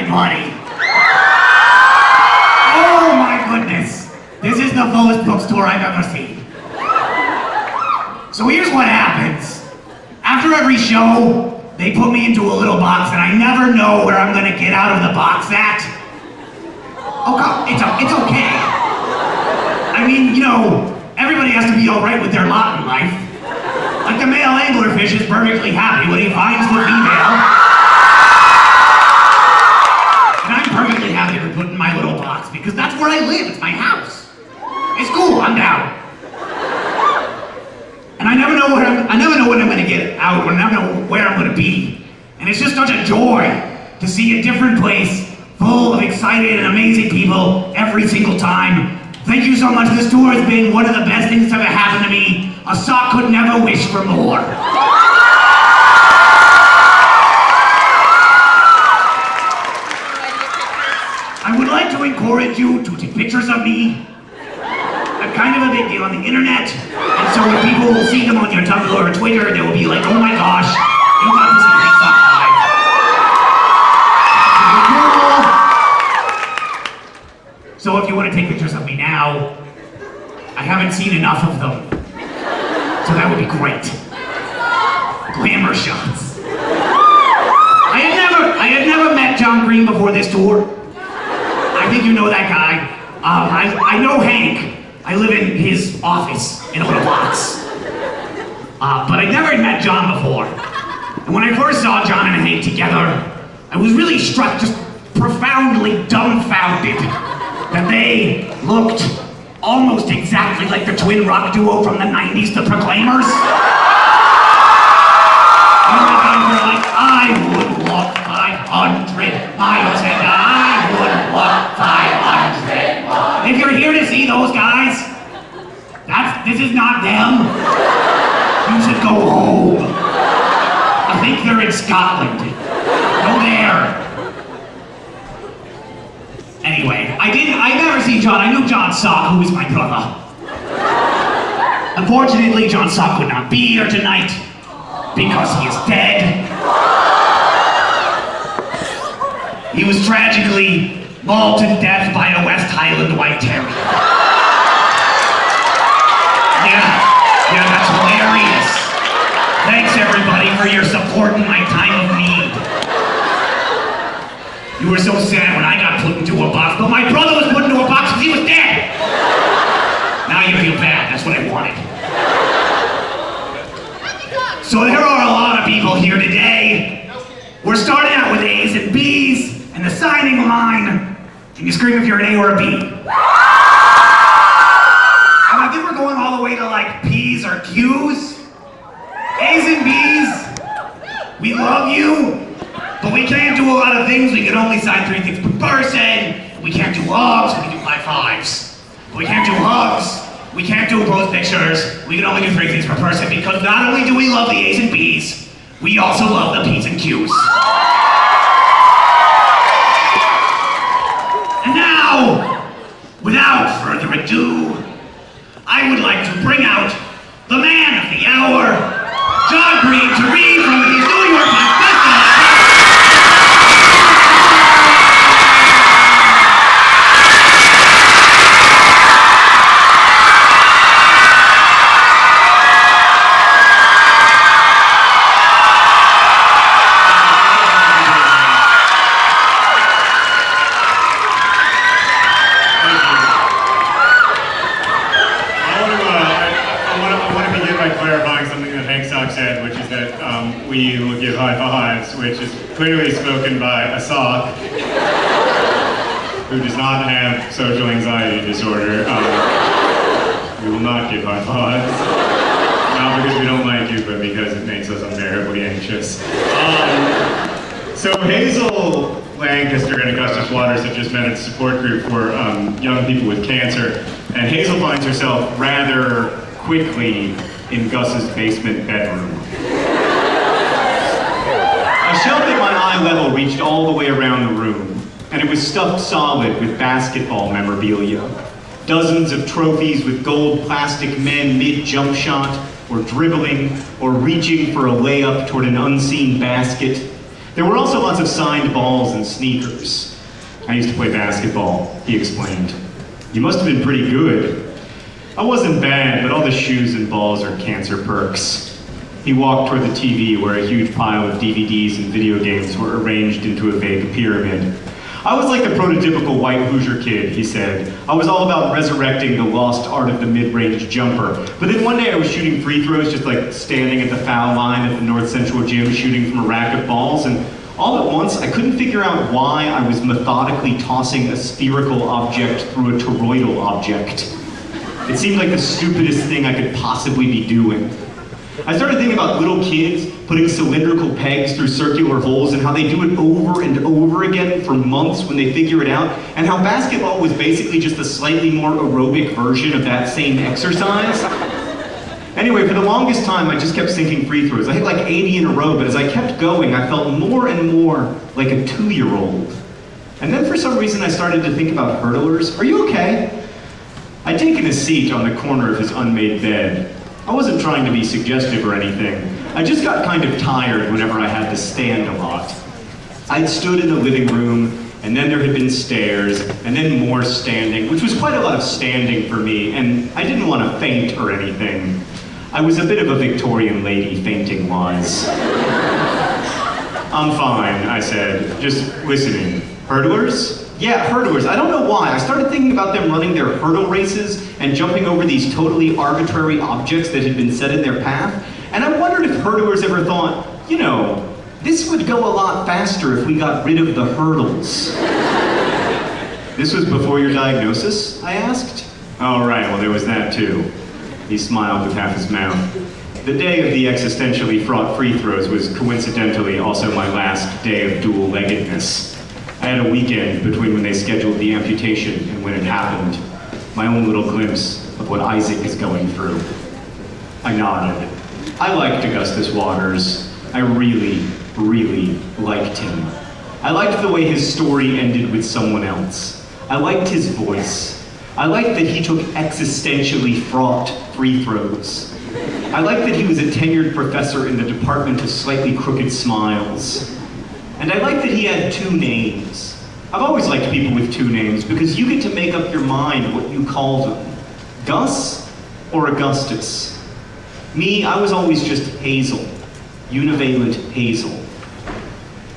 everybody. Oh my goodness. This is the fullest bookstore I've ever seen. So here's what happens. After every show, they put me into a little box and I never know where I'm gonna get out of the box at. Oh God, it's okay. I mean, you know, everybody has to be all right with their lot in life. Like the male anglerfish is perfectly happy when he finds the female. And I'm perfectly happy to put in my little box because that's where I live, it's my house. It's cool, I'm down. And I never know when I'm gonna get out, I never know where I'm gonna be. And it's just such a joy to see a different place full of excited and amazing people every single time. Thank you so much. This tour has been one of the best things that's ever happened to me. A sock could never wish for more. I would like to encourage you to take pictures of me. I'm kind of a big deal on the internet, and so when people will see them on your Tumblr or Twitter, they will be like, oh my gosh, you got to see Hank Sock live. So if you want to take pictures of me now, I haven't seen enough of them, so that would be great. Glamour shots. I had never met John Green before this tour. I think you know that guy. I know Hank. I live in his office in a little box. But I'd never met John before. And when I first saw John and Hank together, I was really struck, just profoundly dumbfounded, that they looked almost exactly like the twin rock duo from the 90s, the Proclaimers. You know, the guys were like, I would walk 500 miles and I would walk 500 miles. If you're here to see those guys, this is not them. You should go home. I think they're in Scotland. Go there. Anyway, I've never seen John. I knew John Sock, who is my brother. Unfortunately, John Sock could not be here tonight because he is dead. He was tragically mauled to death by a West Highland White Terrier. Yeah, that's hilarious. Thanks everybody for your support in my time of need. You were so sad when I got put into a box, but my brother was put into a box because he was dead. Now you feel bad, that's what I wanted. So there are a lot of people here today. We're starting out with A's and B's, and the signing line, can you scream if you're an A or a B? And I think we're going all the way to like P's or Q's. A's and B's, we love you, but we can't do a lot of things. We can only sign 3 things per person. We can't do hugs, we can do high fives. We can't do hugs, we can't do close pictures. We can only do 3 things per person because not only do we love the A's and B's, we also love the P's and Q's. And now, without further ado, I would like to bring out the man of the hour, John Green, to read from his New York Times bestseller. We will give high fives, which is clearly spoken by a sock who does not have social anxiety disorder. We will not give high fives. Not because we don't like you, but because it makes us unbearably anxious. So Hazel Lancaster and Augustus Waters have just met at a support group for young people with cancer, and Hazel finds herself rather quickly in Gus's basement bedroom. A shelf at my eye level reached all the way around the room, and it was stuffed solid with basketball memorabilia. Dozens of trophies with gold plastic men mid-jump shot, or dribbling, or reaching for a layup toward an unseen basket. There were also lots of signed balls and sneakers. I used to play basketball, he explained. You must have been pretty good. I wasn't bad, but all the shoes and balls are cancer perks. He walked toward the TV where a huge pile of DVDs and video games were arranged into a vague pyramid. I was like the prototypical white Hoosier kid, he said. I was all about resurrecting the lost art of the mid-range jumper. But then one day I was shooting free throws, just like standing at the foul line at the North Central gym, shooting from a rack of balls, and all at once I couldn't figure out why I was methodically tossing a spherical object through a toroidal object. It seemed like the stupidest thing I could possibly be doing. I started thinking about little kids putting cylindrical pegs through circular holes and how they do it over and over again for months when they figure it out, and how basketball was basically just a slightly more aerobic version of that same exercise. Anyway, for the longest time, I just kept sinking free throws. I hit like 80 in a row, but as I kept going, I felt more and more like a 2-year-old. And then for some reason, I started to think about hurdlers. Are you okay? I'd taken a seat on the corner of his unmade bed. I wasn't trying to be suggestive or anything. I just got kind of tired whenever I had to stand a lot. I'd stood in the living room, and then there had been stairs, and then more standing, which was quite a lot of standing for me, and I didn't want to faint or anything. I was a bit of a Victorian lady fainting-wise. I'm fine, I said, just listening. Hurdlers? Yeah, hurdlers. I don't know why. I started thinking about them running their hurdle races and jumping over these totally arbitrary objects that had been set in their path. And I wondered if hurdlers ever thought, you know, this would go a lot faster if we got rid of the hurdles. This was before your diagnosis? I asked. Oh, right. Well, there was that too. He smiled with half his mouth. The day of the existentially fraught free throws was coincidentally also my last day of dual-leggedness. I had a weekend between when they scheduled the amputation and when it happened. My own little glimpse of what Isaac is going through. I nodded. I liked Augustus Waters. I really, really liked him. I liked the way his story ended with someone else. I liked his voice. I liked that he took existentially fraught free throws. I liked that he was a tenured professor in the Department of Slightly Crooked Smiles. And I liked that he had 2 names. I've always liked people with 2 names because you get to make up your mind what you call them. Gus or Augustus. Me, I was always just Hazel. Univalent Hazel.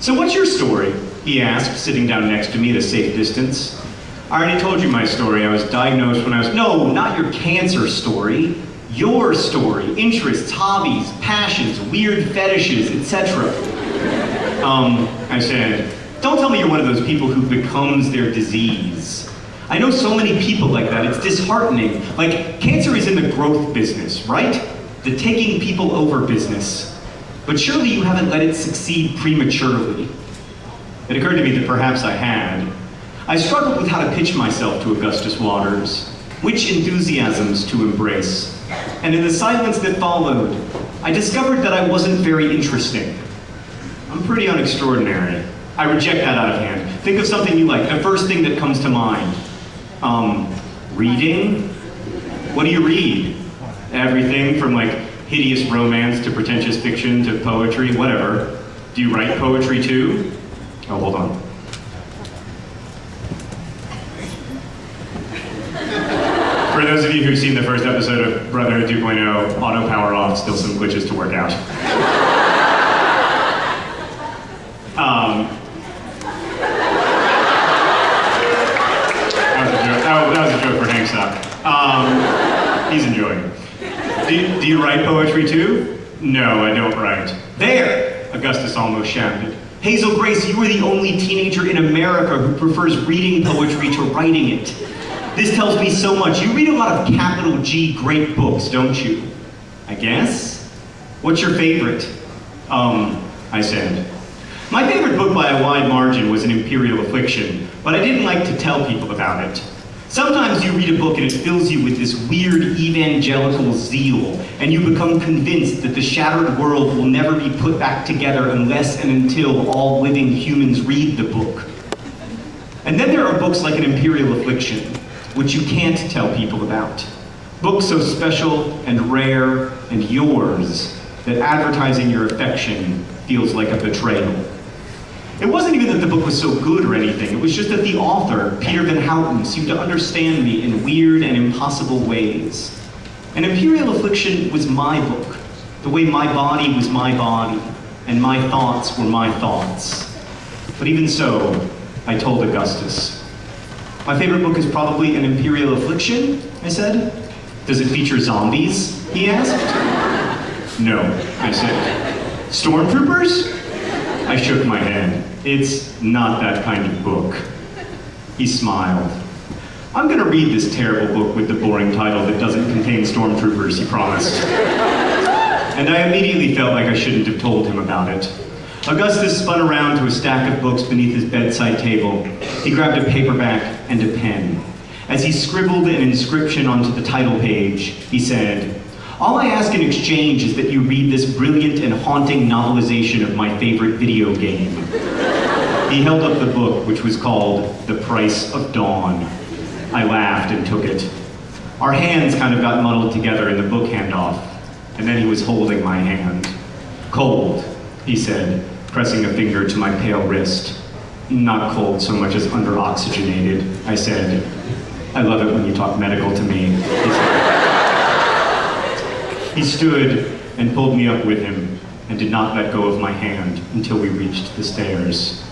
So what's your story? He asked, sitting down next to me at a safe distance. I already told you my story. I was diagnosed when I was... No, not your cancer story. Your story. Interests, hobbies, passions, weird fetishes, etc. I said, don't tell me you're one of those people who becomes their disease. I know so many people like that, it's disheartening. Like, cancer is in the growth business, right? The taking people over business. But surely you haven't let it succeed prematurely. It occurred to me that perhaps I had. I struggled with how to pitch myself to Augustus Waters, which enthusiasms to embrace. And in the silence that followed, I discovered that I wasn't very interesting. I'm pretty unextraordinary. I reject that out of hand. Think of something you like, the first thing that comes to mind. Reading? What do you read? Everything from like hideous romance to pretentious fiction to poetry, whatever. Do you write poetry too? Oh, hold on. For those of you who've seen the first episode of Brotherhood 2.0, auto power off, still some glitches to work out. That was a joke for Hank Stop. He's enjoying it. Do you write poetry too? No, I don't write. There! Augustus almost shouted. Hazel Grace, you are the only teenager in America who prefers reading poetry to writing it. This tells me so much. You read a lot of capital G great books, don't you? I guess? What's your favorite? I said. My favorite book by a wide margin was An Imperial Affliction, but I didn't like to tell people about it. Sometimes you read a book and it fills you with this weird evangelical zeal, and you become convinced that the shattered world will never be put back together unless and until all living humans read the book. And then there are books like An Imperial Affliction, which you can't tell people about. Books so special and rare and yours that advertising your affection feels like a betrayal. It wasn't even that the book was so good or anything. It was just that the author, Peter Van Houten, seemed to understand me in weird and impossible ways. An Imperial Affliction was my book, the way my body was my body, and my thoughts were my thoughts. But even so, I told Augustus. My favorite book is probably An Imperial Affliction, I said. Does it feature zombies? He asked. No, I said. Stormtroopers? I shook my head. It's not that kind of book. He smiled. I'm gonna read this terrible book with the boring title that doesn't contain stormtroopers, he promised. And I immediately felt like I shouldn't have told him about it. Augustus spun around to a stack of books beneath his bedside table. He grabbed a paperback and a pen. As he scribbled an inscription onto the title page, he said, "All I ask in exchange is that you read this brilliant and haunting novelization of my favorite video game." He held up the book, which was called The Price of Dawn. I laughed and took it. Our hands kind of got muddled together in the book handoff, and then he was holding my hand. "Cold," he said, pressing a finger to my pale wrist. "Not cold so much as under-oxygenated," I said. "I love it when you talk medical to me," he said. He stood and pulled me up with him and did not let go of my hand until we reached the stairs.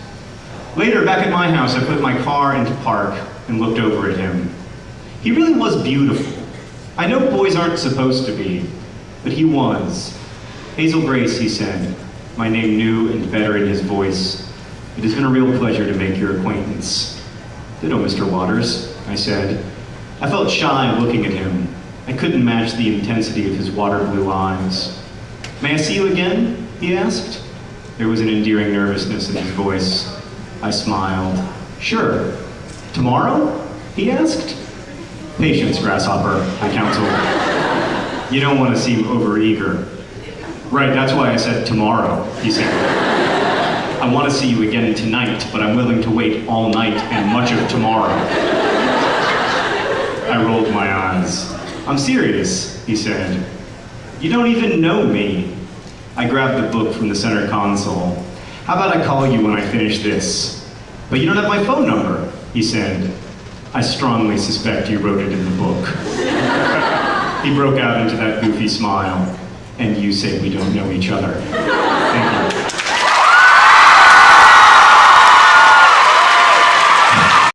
Later, back at my house, I put my car into park and looked over at him. He really was beautiful. I know boys aren't supposed to be, but he was. "Hazel Grace," he said, my name new and better in his voice. "It has been a real pleasure to make your acquaintance." "Ditto, Mr. Waters," I said. I felt shy looking at him. I couldn't match the intensity of his water blue eyes. "May I see you again?" he asked. There was an endearing nervousness in his voice. I smiled. "Sure. Tomorrow?" he asked. "Patience, Grasshopper," I counseled. "You don't want to seem overeager." "Right, that's why I said tomorrow," he said. "I want to see you again tonight, but I'm willing to wait all night and much of tomorrow." I rolled my eyes. "I'm serious," he said. "You don't even know me." I grabbed the book from the center console. "How about I call you when I finish this?" "But you don't have my phone number," he said. "I strongly suspect you wrote it in the book." He broke out into that goofy smile. "And you say we don't know each other." Thank you.